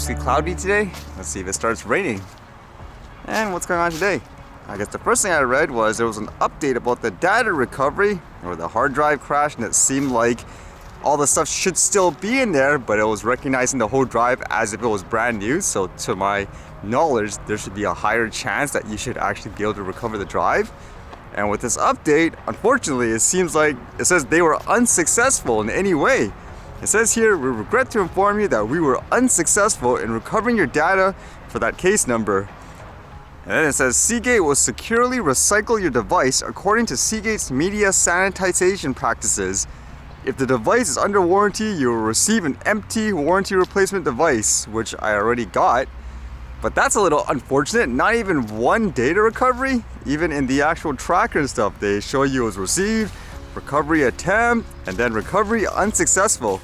mostly cloudy today. Let's see if it starts raining. And what's going on today? I guess the first thing I read was there was an update about the data recovery or the hard drive crash, and it seemed like all the stuff should still be in there, but it was recognizing the whole drive as if it was brand new. So to my knowledge, there should be a higher chance that you should actually be able to recover the drive. And with this update, unfortunately, it seems like it says they were unsuccessful in any way. It says here, we regret to inform you that we were unsuccessful in recovering your data for that case number. And then it says Seagate will securely recycle your device according to Seagate's media sanitization practices. If the device is under warranty, you will receive an empty warranty replacement device, which I already got. But that's a little unfortunate. Not even one data recovery. Even in the actual tracker and stuff, they show you it was received, recovery attempt, and then recovery unsuccessful.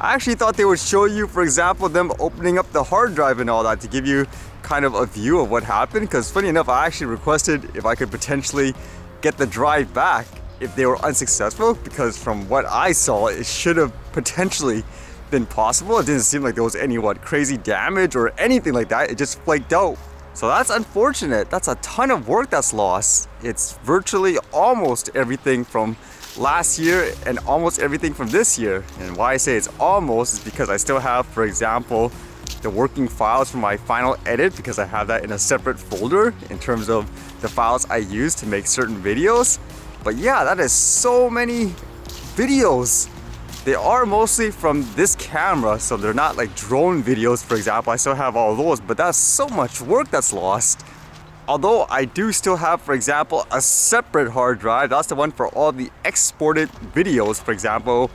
I actually thought they would show you, for example, them opening up the hard drive and all that to give you kind of a view of what happened. Because funny enough, I actually requested if I could potentially get the drive back if they were unsuccessful, because from what I saw, it should have potentially been possible. It didn't seem like there was any crazy damage or anything like that. It just flaked out. So that's unfortunate. That's a ton of work that's lost. It's virtually almost everything from last year and almost everything from this year. And why I say it's almost is because I still have, for example, the working files for my final edit, because I have that in a separate folder in terms of the files I use to make certain videos. But yeah, that is so many videos. They are mostly from this camera, so they're not like drone videos, for example. I still have all those, but that's so much work that's lost. Although I do still have, for example, a separate hard drive. That's the one for all the exported videos, for example,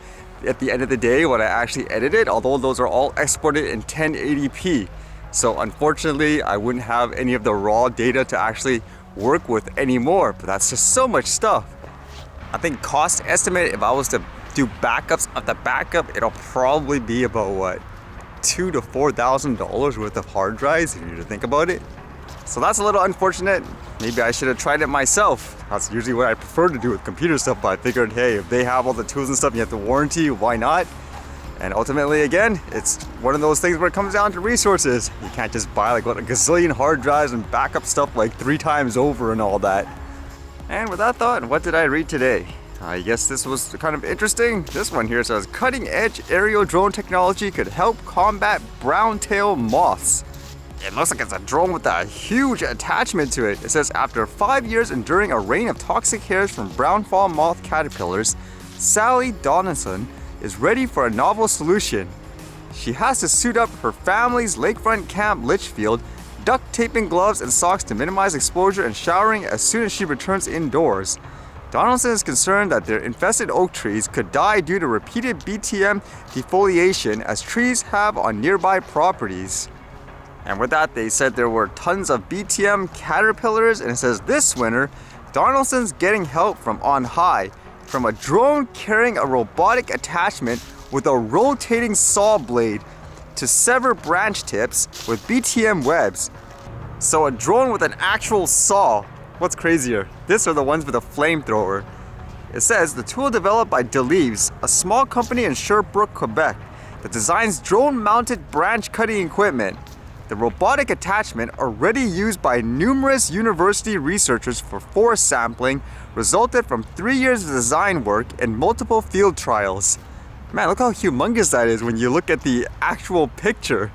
at the end of the day when I actually edited, although those are all exported in 1080p. So unfortunately, I wouldn't have any of the raw data to actually work with anymore, but that's just so much stuff. I think cost estimate, if I was to do backups of the backup, it'll probably be about $2,000 to $4,000 worth of hard drives if you think about it. So that's a little unfortunate. Maybe I should have tried it myself. That's usually what I prefer to do with computer stuff, but I figured, hey, if they have all the tools and stuff, you have the warranty, why not? And ultimately, again, it's one of those things where it comes down to resources. You can't just buy a gazillion hard drives and backup stuff 3 times over and all that. And with that thought, what did I read today? I guess this was kind of interesting. This one here says, cutting-edge aerial drone technology could help combat brown-tail moths. It looks like it's a drone with a huge attachment to it. It says, after 5 years enduring a reign of toxic hairs from brown fall moth caterpillars, Sally Donaldson is ready for a novel solution. She has to suit up her family's lakefront camp Litchfield, duct taping gloves and socks to minimize exposure and showering as soon as she returns indoors. Donaldson is concerned that their infested oak trees could die due to repeated BTM defoliation as trees have on nearby properties. And with that, they said there were tons of BTM caterpillars, and it says this winter, Donaldson's getting help from on high, from a drone carrying a robotic attachment with a rotating saw blade to sever branch tips with BTM webs. So a drone with an actual saw. What's crazier, this or the ones with a flamethrower? It says the tool developed by Deleuze, a small company in Sherbrooke, Quebec, that designs drone-mounted branch cutting equipment. The robotic attachment, already used by numerous university researchers for forest sampling, resulted from 3 years of design work and multiple field trials. Man, look how humongous that is when you look at the actual picture.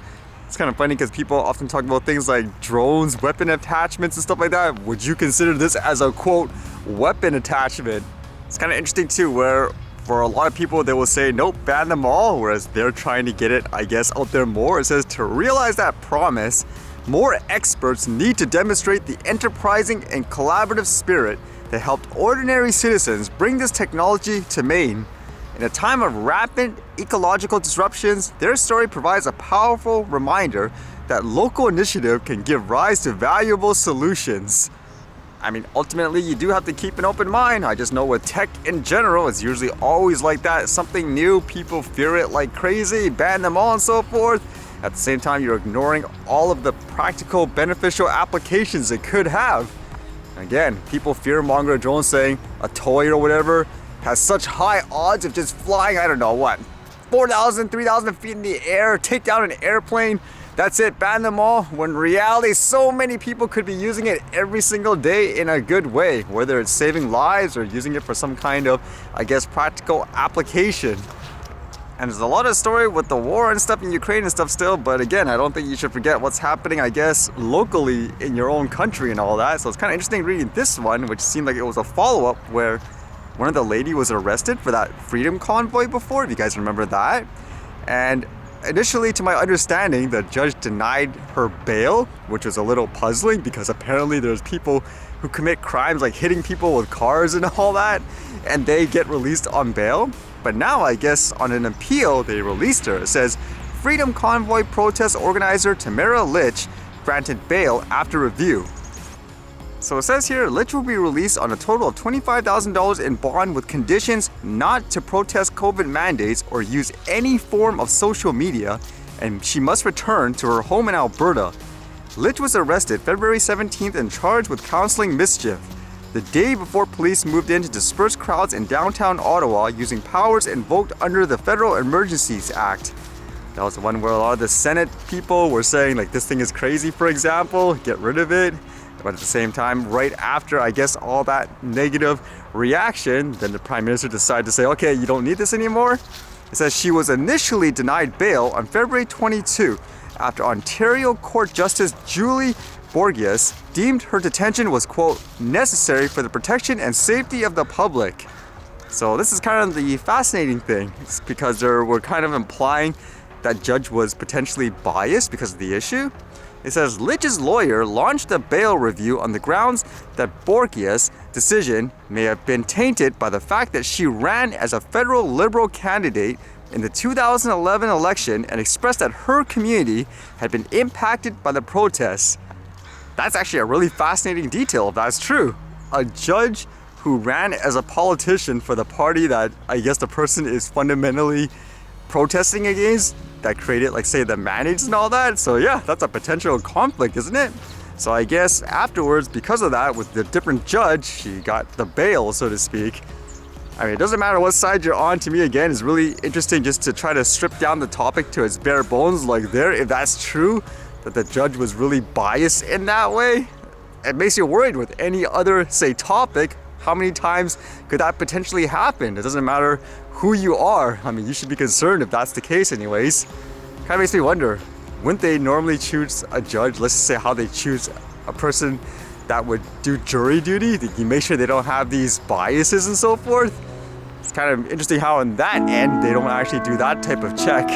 It's kind of funny because people often talk about things like drones, weapon attachments and stuff like that. Would you consider this as a quote weapon attachment? It's kind of interesting too, where for a lot of people they will say nope, ban them all, whereas they're trying to get it, I guess, out there more. It says to realize that promise, more experts need to demonstrate the enterprising and collaborative spirit that helped ordinary citizens bring this technology to Maine. In a time of rapid ecological disruptions, their story provides a powerful reminder that local initiative can give rise to valuable solutions. I mean, ultimately, you do have to keep an open mind. I just know with tech in general, it's usually always like that. Something new, people fear it like crazy, ban them all and so forth. At the same time, you're ignoring all of the practical, beneficial applications it could have. Again, people fear-monger drones saying a toy or whatever has such high odds of just flying, I don't know what, 4,000, 3,000 feet in the air, take down an airplane. that's it, ban them all, when in reality so many people could be using it every single day in a good way, whether it's saving lives or using it for some kind of, I guess, practical application. And there's a lot of story with the war and stuff in Ukraine and stuff still, but again, I don't think you should forget what's happening, I guess, locally in your own country and all that. So it's kind of interesting reading this one, which seemed like it was a follow-up where one of the lady was arrested for that freedom convoy before, if you guys remember that. And initially, to my understanding, the judge denied her bail, which was a little puzzling because apparently there's people who commit crimes like hitting people with cars and all that, and they get released on bail. But now, I guess, on an appeal, they released her. It says, Freedom Convoy protest organizer Tamara Lich granted bail after review. So it says here, Lich will be released on a total of $25,000 in bond with conditions not to protest COVID mandates or use any form of social media, and she must return to her home in Alberta. Lich was arrested February 17th and charged with counseling mischief, the day before police moved in to disperse crowds in downtown Ottawa using powers invoked under the Federal Emergencies Act. That was the one where a lot of the Senate people were saying, like, this thing is crazy, for example, get rid of it. But at the same time, right after, I guess, all that negative reaction, then the Prime Minister decided to say, okay, you don't need this anymore. It says she was initially denied bail on February 22 after Ontario Court Justice Julie Borgias deemed her detention was, quote, necessary for the protection and safety of the public. So this is kind of the fascinating thing. It's because they were kind of implying that judge was potentially biased because of the issue. It says Lich's lawyer launched a bail review on the grounds that Borgias' decision may have been tainted by the fact that she ran as a federal Liberal candidate in the 2011 election and expressed that her community had been impacted by the protests. That's actually a really fascinating detail if that's true. A judge who ran as a politician for the party that I guess the person is fundamentally protesting against, that created, like, say, the mandates and all that. So yeah, that's a potential conflict, isn't it? So I guess afterwards, because of that, with the different judge, she got the bail, so to speak. I mean, it doesn't matter what side you're on. To me, again, it's really interesting just to try to strip down the topic to its bare bones. Like, there, if that's true, that the judge was really biased in that way, it makes you worried with any other, say, topic. How many times could that potentially happen? It doesn't matter who you are. I mean, you should be concerned if that's the case anyways. Kind of makes me wonder, wouldn't they normally choose a judge? Let's just say how they choose a person that would do jury duty. You make sure they don't have these biases and so forth. It's kind of interesting how on that end, they don't actually do that type of check.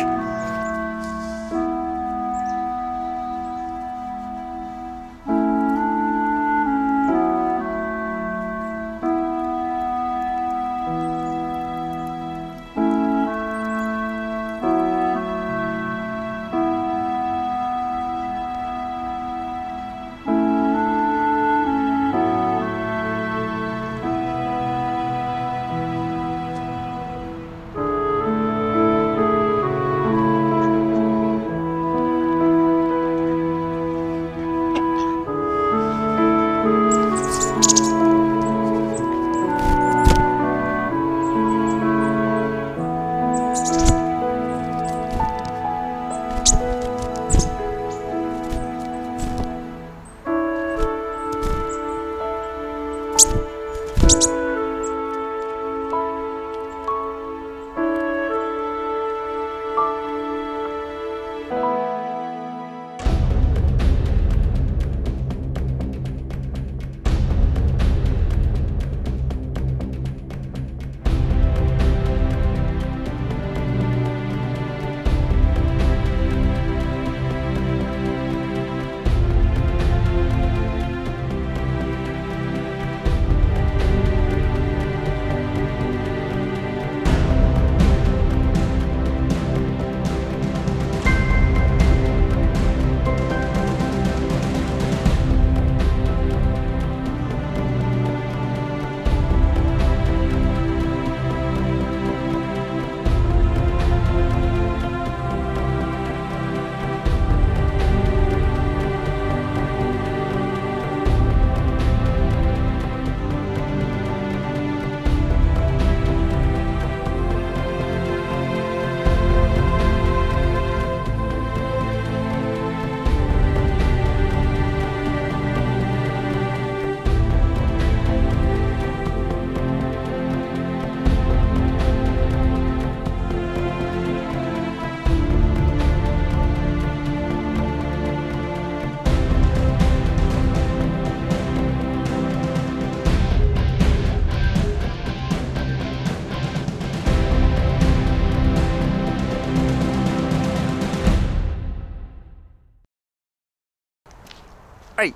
Alright,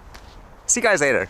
see you guys later.